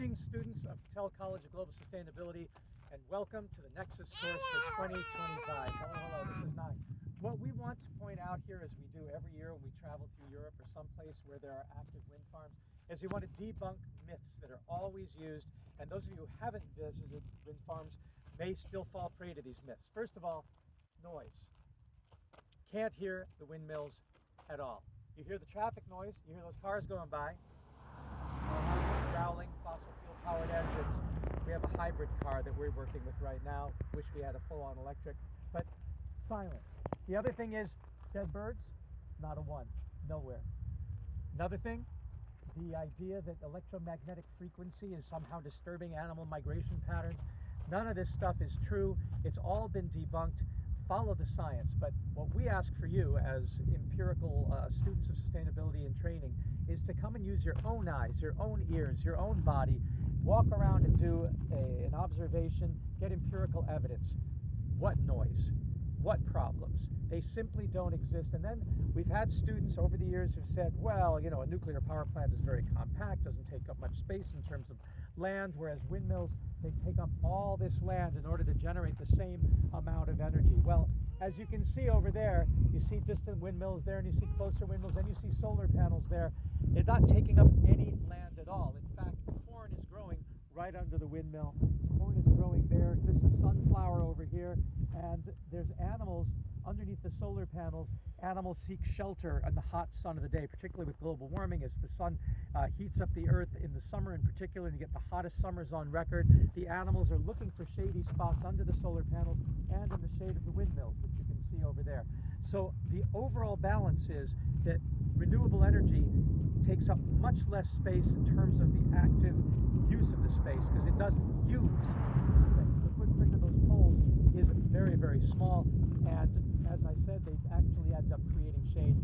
Greetings, students of Patel College of Global Sustainability, and welcome to the Nexus course for 2025. Hello, this is 9. What we want to point out here, as we do every year when we travel through Europe or someplace where there are active wind farms, is we want to debunk myths that are always used, and those of you who haven't visited wind farms may still fall prey to these myths. First of all, noise. Can't hear the windmills at all. You hear the traffic noise, you hear those cars going by, growling fossil fuel powered engines. We have a hybrid car that we're working with right now. Wish we had a full-on electric, but silent. The other thing is dead birds, not a one, nowhere. Another thing, the idea that electromagnetic frequency is somehow disturbing animal migration patterns. None of this stuff is true. It's all been debunked. Follow the science. But what we ask for you as empirical students of sustainability and training is to come and use your own eyes, your own ears, your own body, walk around and do an observation, get empirical evidence. What noise? What problems? They simply don't exist. And then we've had students over the years who've said, well, you know, a nuclear power plant is very compact, doesn't take up much space in terms of land, whereas windmills, they take up all this land in order to generate the same amount of energy. Well, as you can see over there, you see distant windmills there, and you see closer windmills, and you see solar panels there. They're not taking up any land at all. In fact, corn is growing right under the windmill. Corn is growing there. This is sunflower over here, and there's animals underneath the solar panels. Animals seek shelter in the hot sun of the day, particularly with global warming. As the sun heats up the earth in the summer in particular, and you get the hottest summers on record, the animals are looking for shady spots under the solar panels and in the shade of the windmills that you can see over there. So the overall balance is that renewable energy takes up much less space in terms of the active use of the space, because it doesn't use the space. The footprint of those poles is very, very small, and as I said, they actually end up creating shade,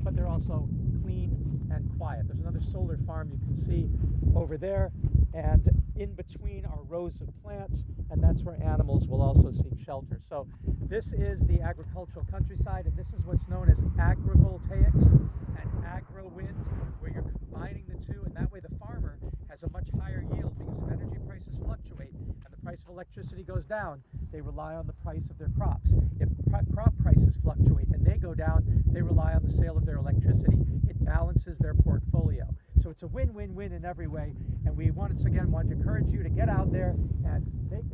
but they're also clean and quiet. There's another solar farm you can see over there, and in between are rows of plants, and that's where animals will also seek shelter. So this is the agricultural countryside, and this is what's known as agrivoltaics and agro-wind, where you're combining the two, and that way the farmer has a much higher yield, because if energy prices fluctuate and the price of electricity goes down, they rely on the price of their crops. If crop prices fluctuate and they go down, they rely on the sale of their electricity. It balances their portfolio. So it's a win-win-win in every way, and we once again want to encourage you to get out there and make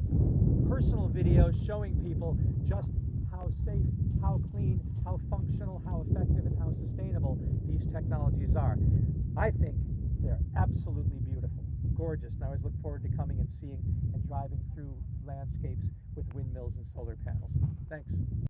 personal videos showing people just how safe, how clean, how functional, how effective, and how sustainable these technologies are. I think they're absolutely beautiful, gorgeous, and I always look forward to coming and seeing and driving through landscapes with windmills and solar panels.